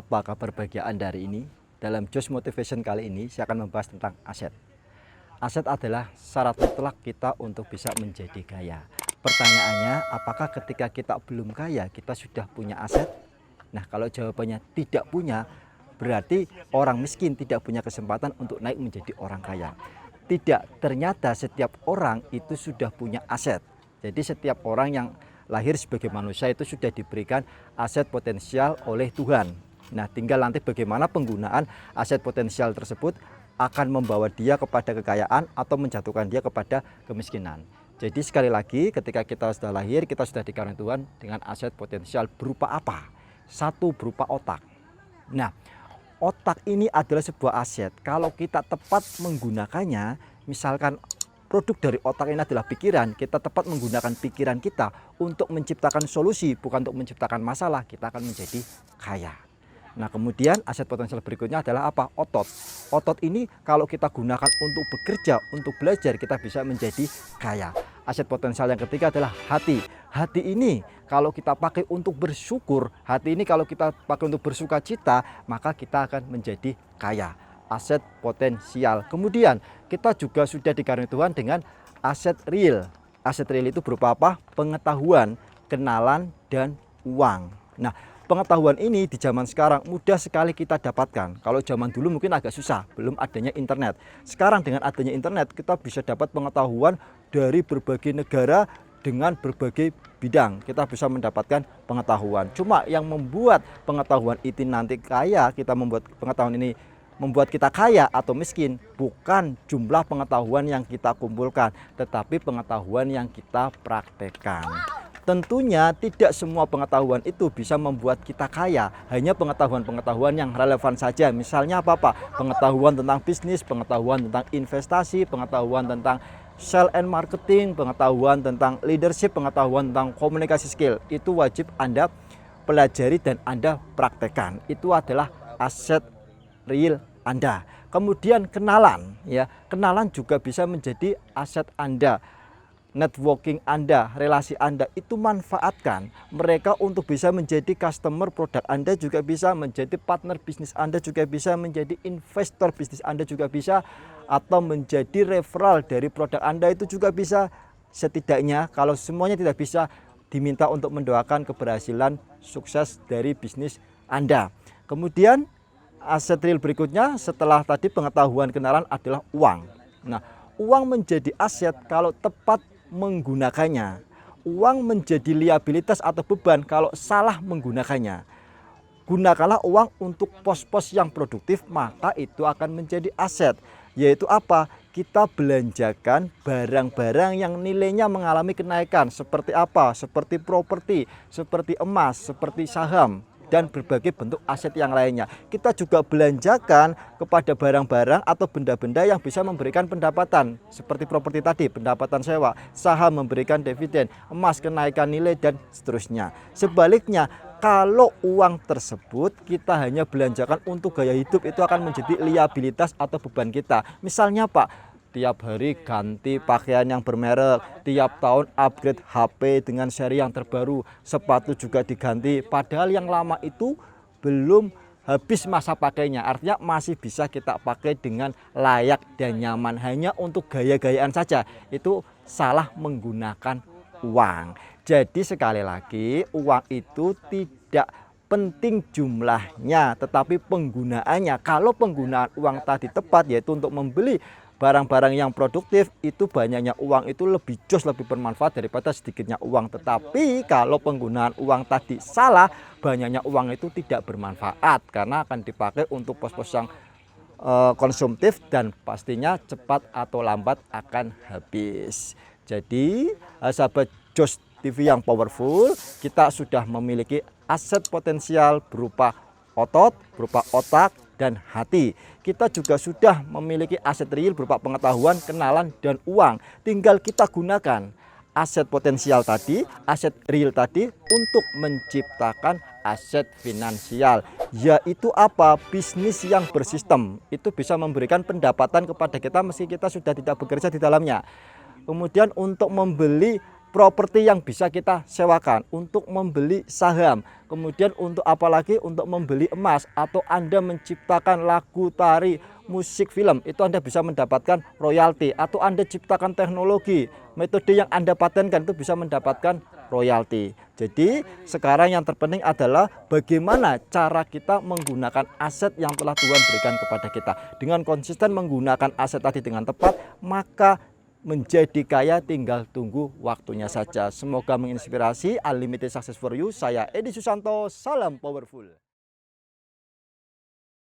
Apa kabar bahagia Anda hari ini? Dalam Josh Motivation kali ini saya akan membahas tentang aset. Aset adalah syarat mutlak kita untuk bisa menjadi kaya. Pertanyaannya, apakah ketika kita belum kaya kita sudah punya aset? Nah, kalau jawabannya tidak punya, berarti orang miskin tidak punya kesempatan untuk naik menjadi orang kaya. Tidak, ternyata setiap orang itu sudah punya aset. Jadi setiap orang yang lahir sebagai manusia itu sudah diberikan aset potensial oleh Tuhan. Nah, tinggal nanti bagaimana penggunaan aset potensial tersebut akan membawa dia kepada kekayaan atau menjatuhkan dia kepada kemiskinan. Jadi sekali lagi, ketika kita sudah lahir, kita sudah dikaruniai Tuhan dengan aset potensial berupa apa? Satu, berupa otak. Nah, otak ini adalah sebuah aset. Kalau kita tepat menggunakannya, misalkan produk dari otak ini adalah pikiran, kita tepat menggunakan pikiran kita untuk menciptakan solusi, bukan untuk menciptakan masalah, kita akan menjadi kaya. Nah, kemudian aset potensial berikutnya adalah apa? Otot. Otot ini kalau kita gunakan untuk bekerja, untuk belajar, kita bisa menjadi kaya. Aset potensial yang ketiga adalah hati. Hati ini kalau kita pakai untuk bersyukur, hati ini kalau kita pakai untuk bersuka cita, maka kita akan menjadi kaya. Aset potensial. Kemudian kita juga sudah dikaruniai Tuhan dengan aset real. Aset real itu berupa apa? Pengetahuan, kenalan, dan uang. Nah, pengetahuan ini di zaman sekarang mudah sekali kita dapatkan. Kalau zaman dulu mungkin agak susah, belum adanya internet. Sekarang dengan adanya internet kita bisa dapat pengetahuan dari berbagai negara dengan berbagai bidang. Kita bisa mendapatkan pengetahuan. Cuma yang membuat pengetahuan itu nanti kaya, kita membuat pengetahuan ini membuat kita kaya atau miskin, bukan jumlah pengetahuan yang kita kumpulkan, tetapi pengetahuan yang kita praktekkan. Tentunya tidak semua pengetahuan itu bisa membuat kita kaya, hanya pengetahuan-pengetahuan yang relevan saja. Misalnya apa? Pengetahuan tentang bisnis, pengetahuan tentang investasi, pengetahuan tentang sales and marketing, pengetahuan tentang leadership, pengetahuan tentang komunikasi skill. Itu wajib Anda pelajari dan Anda praktekkan. Itu adalah aset real Anda. Kemudian kenalan, ya. Kenalan juga bisa menjadi aset Anda. Networking Anda, relasi Anda itu manfaatkan mereka untuk bisa menjadi customer produk Anda, juga bisa menjadi partner bisnis Anda, juga bisa menjadi investor bisnis Anda, juga bisa, atau menjadi referral dari produk Anda itu juga bisa. Setidaknya kalau semuanya tidak bisa, diminta untuk mendoakan keberhasilan sukses dari bisnis Anda. Kemudian aset real berikutnya setelah tadi pengetahuan, kenalan adalah uang. Nah, uang menjadi aset kalau tepat menggunakannya. Uang menjadi liabilitas atau beban kalau salah menggunakannya. Gunakanlah uang untuk pos-pos yang produktif, maka itu akan menjadi aset. Yaitu apa? Kita belanjakan barang-barang yang nilainya mengalami kenaikan. Seperti apa? Seperti properti, seperti emas, seperti saham, dan berbagai bentuk aset yang lainnya. Kita juga belanjakan kepada barang-barang atau benda-benda yang bisa memberikan pendapatan. Seperti properti tadi, pendapatan sewa, saham memberikan dividen, emas kenaikan nilai, dan seterusnya. Sebaliknya, kalau uang tersebut kita hanya belanjakan untuk gaya hidup, itu akan menjadi liabilitas atau beban kita. Misalnya Pak, tiap hari ganti pakaian yang bermerek, tiap tahun upgrade HP dengan seri yang terbaru, sepatu juga diganti, padahal yang lama itu belum habis masa pakainya. Artinya masih bisa kita pakai dengan layak dan nyaman, hanya untuk gaya-gayaan saja. Itu salah menggunakan uang. Jadi sekali lagi, uang itu tidak penting jumlahnya, tetapi penggunaannya. Kalau penggunaan uang tadi tepat, yaitu untuk membeli barang-barang yang produktif, itu banyaknya uang itu lebih jos, lebih bermanfaat daripada sedikitnya uang. Tetapi kalau penggunaan uang tadi salah, banyaknya uang itu tidak bermanfaat karena akan dipakai untuk pos-pos yang konsumtif dan pastinya cepat atau lambat akan habis. Jadi sahabat Josh TV yang powerful, kita sudah memiliki aset potensial berupa otot, berupa otak, dan hati. Kita juga sudah memiliki aset real berupa pengetahuan, kenalan, dan uang. Tinggal kita gunakan aset potensial tadi, aset real tadi untuk menciptakan aset finansial. Yaitu apa? Bisnis yang bersistem. Itu bisa memberikan pendapatan kepada kita meski kita sudah tidak bekerja di dalamnya. Kemudian untuk membeli properti yang bisa kita sewakan untuk membeli saham, kemudian untuk apalagi untuk membeli emas, atau Anda menciptakan lagu, tari, musik, film, itu Anda bisa mendapatkan royalti, atau Anda ciptakan teknologi, metode yang Anda patenkan itu bisa mendapatkan royalti. Jadi sekarang yang terpenting adalah bagaimana cara kita menggunakan aset yang telah Tuhan berikan kepada kita. Dengan konsisten menggunakan aset tadi dengan tepat, maka menjadi kaya tinggal tunggu waktunya saja. Semoga menginspirasi. Unlimited success for you. Saya Edi Susanto, salam powerful.